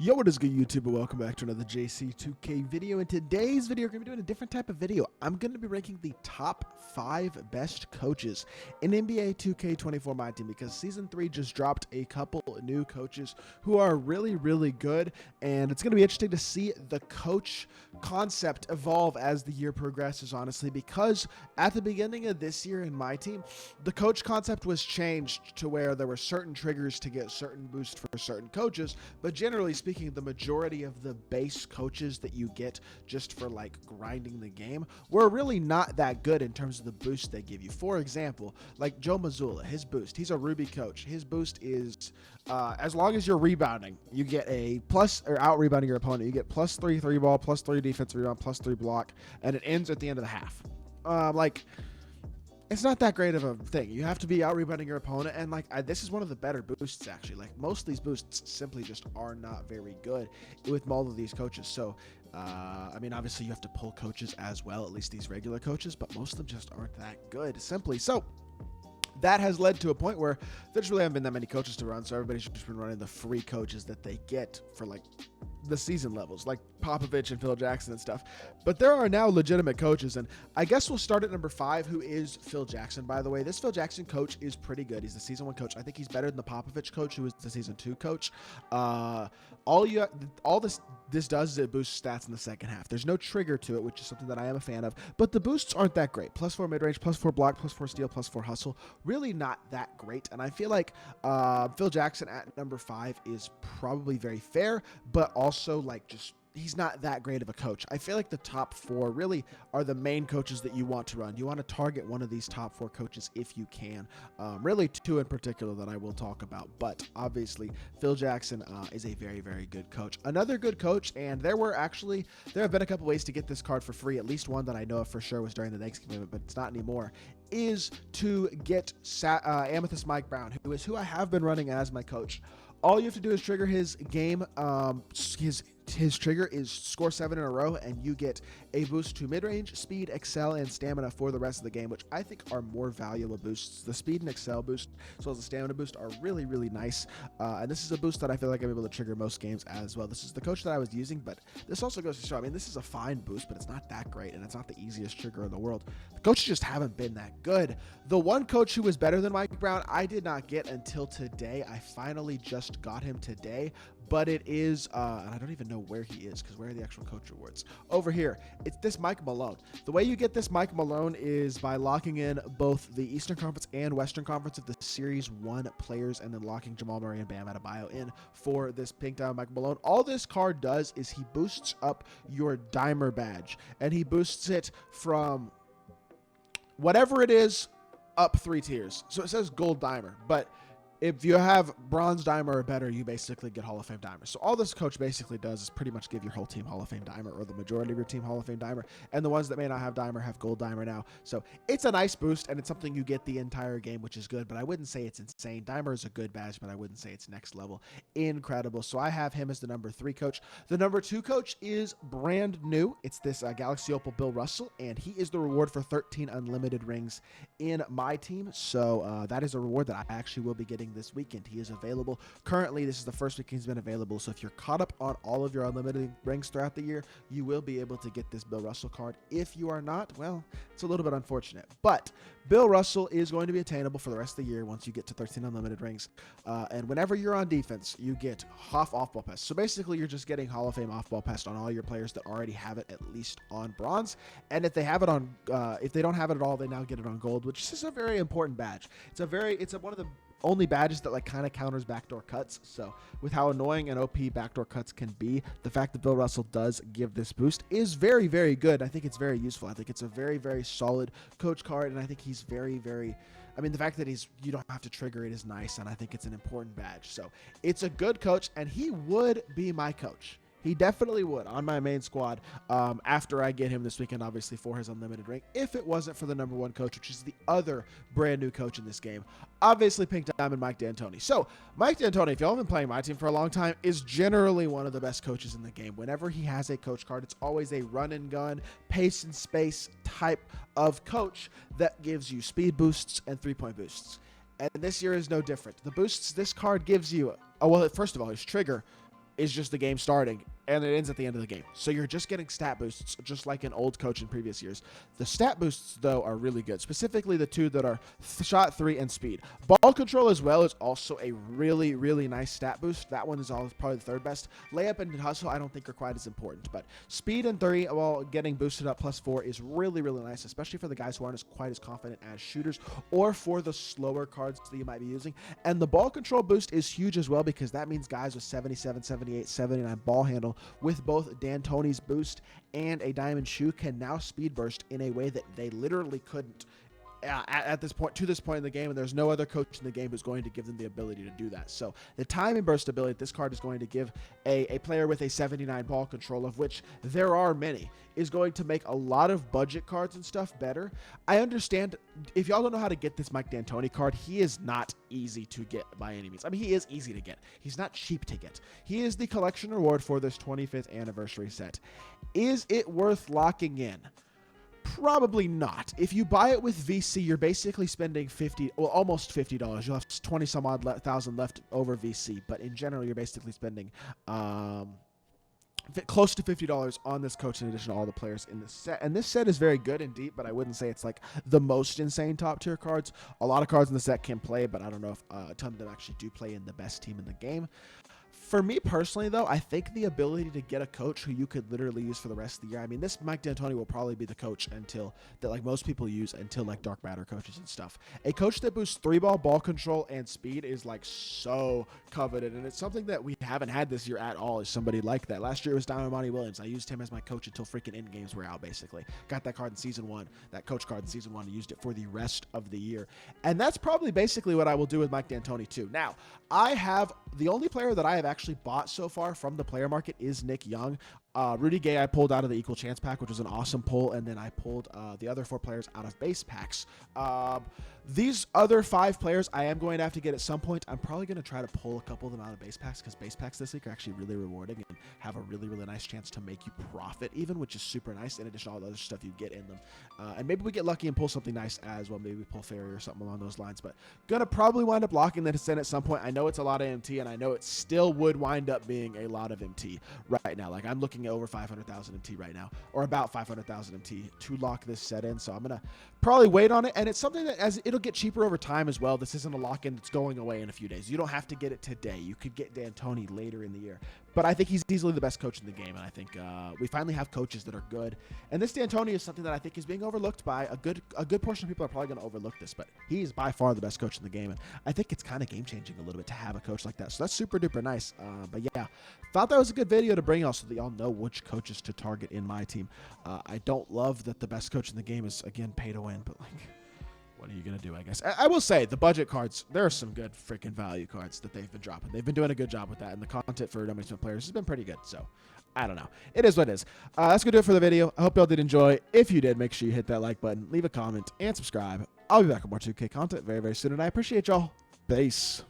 Yo, what is good, YouTube, and welcome back to another JC2K video. In today's video, we're going to be doing a different type of video. I'm going to be ranking the top 5 best coaches in NBA 2K24 MyTEAM because Season 3 just dropped a couple new coaches who are really, really good, and it's going to be interesting to see the coach concept evolve as the year progresses, honestly, because at the beginning of this year in MyTEAM, the coach concept was changed to where there were certain triggers to get certain boosts for certain coaches, but generally speaking, the majority of the base coaches that you get just for like grinding the game were really not that good in terms of the boost they give you. For example, like Joe Mazzulla, his boost, he's a Ruby coach. His boost is as long as you're rebounding, you get a plus, or out rebounding your opponent, you get +3 3 ball, +3 defensive rebound, +3 block, and it ends at the end of the half. It's not that great of a thing. You have to be out rebounding your opponent, and this is one of the better boosts, actually. Like, most of these boosts simply just are not very good with all of these coaches. So I mean, obviously you have to pull coaches as well, at least these regular coaches, but most of them just aren't that good, simply. So that has led to a point where there just really haven't been that many coaches to run, so everybody's just been running the free coaches that they get for like the season levels, like Popovich and Phil Jackson and stuff. But there are now legitimate coaches, and I guess we'll start at number 5, who is Phil Jackson. By the way, this Phil Jackson coach is pretty good. He's the season 1 coach. I think he's better than the Popovich coach, who was the season 2 coach. All this does is it boosts stats in the second half. There's no trigger to it, which is something that I am a fan of, but the boosts aren't that great. +4 mid-range, +4 block, +4 steal, +4 hustle. Really not that great, and I feel like Phil Jackson at number 5 is probably very fair, but also he's not that great of a coach. I feel like the top 4 really are the main coaches that you want to run. You want to target one of these top 4 coaches if you can. Really 2 in particular that I will talk about, but obviously Phil Jackson is a very, very good coach. Another good coach, and there have been a couple ways to get this card for free. At least one that I know of for sure was during the Thanksgiving event, but it's not anymore, is to get Amethyst Mike Brown, who I have been running as my coach. All you have to do is trigger his game. His trigger is score 7 in a row, and you get a boost to mid-range, speed, excel, and stamina for the rest of the game, which I think are more valuable boosts. The speed and excel boost, as well as the stamina boost, are really, really nice. And this is a boost that I feel like I'm able to trigger most games as well. This is the coach that I was using, but this also goes to show, I mean, this is a fine boost, but it's not that great, and it's not the easiest trigger in the world. The coaches just haven't been that good. The one coach who was better than Mike Brown, I did not get until today. I finally just got him today, but it is, and I don't even know where he is, because where are the actual coach rewards? Over here. It's this Mike Malone. The way you get this Mike Malone is by locking in both the Eastern Conference and Western Conference of the Series 1 players, and then locking Jamal Murray and Bam Adebayo in for this pink diamond Mike Malone. All this card does is he boosts up your Dimer badge, and he boosts it from whatever it is up 3 tiers. So it says gold Dimer, but if you have bronze dimer or better, you basically get Hall of Fame dimer. So all this coach basically does is pretty much give your whole team Hall of Fame dimer, or the majority of your team Hall of Fame dimer. And the ones that may not have dimer have gold dimer now. So it's a nice boost, and it's something you get the entire game, which is good. But I wouldn't say it's insane. Dimer is a good badge, but I wouldn't say it's next level incredible. So I have him as the number 3 coach. The number 2 coach is brand new. It's this Galaxy Opal Bill Russell, and he is the reward for 13 unlimited rings in MyTEAM. So that is a reward that I actually will be getting this weekend. He is available currently. This is the first week he's been available, so if you're caught up on all of your unlimited rings throughout the year, you will be able to get this Bill Russell card. If you are not, well, it's a little bit unfortunate, but Bill Russell is going to be attainable for the rest of the year once you get to 13 unlimited rings, and whenever you're on defense, you get off-ball pass. So basically, you're just getting Hall of Fame off-ball pass on all your players that already have it at least on bronze, and if they have it on, if they don't have it at all, they now get it on gold, which is a very important badge. It's one of the only badges that kind of counters backdoor cuts. So with how annoying and OP backdoor cuts can be, the fact that Bill Russell does give this boost is very, very good. I think it's very useful. I think it's a very, very solid coach card, and I think he's very, very, I mean, the fact that you don't have to trigger it is nice, and I think it's an important badge. So it's a good coach, and he would be my coach. He definitely would on my main squad after I get him this weekend, obviously, for his unlimited ring, if it wasn't for the number 1 coach, which is the other brand new coach in this game, obviously Pink Diamond Mike D'Antoni. So Mike D'Antoni, if y'all have been playing my team for a long time, is generally one of the best coaches in the game. Whenever he has a coach card, it's always a run and gun, pace and space type of coach that gives you speed boosts and 3-point boosts. And this year is no different. The boosts this card gives you, well, first of all, his trigger is just the game starting, and it ends at the end of the game. So you're just getting stat boosts, just like an old coach in previous years. The stat boosts, though, are really good, specifically the two that are shot 3 and speed. Ball control as well is also a really, really nice stat boost. That one is probably the third best. Layup and hustle I don't think are quite as important, but speed and 3 while getting boosted up +4 is really, really nice, especially for the guys who aren't quite as confident as shooters or for the slower cards that you might be using. And the ball control boost is huge as well, because that means guys with 77, 78, 79 ball handle with both D'Antoni's boost and a diamond shoe can now speed burst in a way that they literally couldn't at this point, to this point in the game, and there's no other coach in the game who's going to give them the ability to do that. So the time and burst ability this card is going to give a player with a 79 ball control, of which there are many, is going to make a lot of budget cards and stuff better. I understand if y'all don't know how to get this Mike D'Antoni card, he is not easy to get by any means. I mean, he is easy to get. He's not cheap to get. He is the collection reward for this 25th anniversary set. Is it worth locking in? Probably not. If you buy it with VC, you're basically spending almost $50. You'll have 20 some odd thousand left over VC, but in general, you're basically spending close to $50 on this coach in addition to all the players in this set. And this set is very good and deep, but I wouldn't say it's like the most insane top tier cards. A lot of cards in the set can play, but I don't know if a ton of them actually do play in the best team in the game. For me personally, though, I think the ability to get a coach who you could literally use for the rest of the year. I mean, this Mike D'Antoni will probably be the coach that like most people use until like Dark Matter coaches and stuff. A coach that boosts 3-ball control and speed is like so coveted, and it's something that we haven't had this year at all. Is somebody like that? Last year it was Diamond Monty Williams. I used him as my coach until freaking end games were out. Basically, got that card in season 1, that coach card in season 1, and used it for the rest of the year. And that's probably basically what I will do with Mike D'Antoni too. Now, the only player that I have actually bought so far from the player market is Nick Young. Rudy Gay I pulled out of the Equal Chance pack, which was an awesome pull, and then I pulled the other 4 players out of base packs. These other 5 players I am going to have to get at some point. I'm probably going to try to pull a couple of them out of base packs, because base packs this week are actually really rewarding and have a really, really nice chance to make you profit even, which is super nice, in addition to all the other stuff you get in them. And maybe we get lucky and pull something nice as well. Maybe we pull Fairy or something along those lines, but going to probably wind up locking this in at some point. I know it's a lot of MT, and I know it still would wind up being a lot of MT right now. Like, I'm looking at over 500,000 MT right now, or about 500,000 MT to lock this set in. So I'm going to probably wait on it. And it's something that, as it'll get cheaper over time as well. This isn't a lock-in that's going away in a few days. You don't have to get it today. You could get D'Antoni later in the year. But I think he's easily the best coach in the game, and I think we finally have coaches that are good. And this D'Antoni is something that I think is being overlooked by a good portion of people. Are probably going to overlook this, but he is by far the best coach in the game, and I think it's kind of game-changing a little bit to have a coach like that. So that's super duper nice. But yeah, thought that was a good video to bring y'all so that y'all know which coaches to target in my team. I don't love that the best coach in the game is, again, pay to win, but like, what are you going to do, I guess? I will say, the budget cards, there are some good freaking value cards that they've been dropping. They've been doing a good job with that, and the content for Dummy Smith players has been pretty good. So, I don't know. It is what it is. That's going to do it for the video. I hope y'all did enjoy. If you did, make sure you hit that like button, leave a comment, and subscribe. I'll be back with more 2K content very, very soon, and I appreciate y'all. Peace.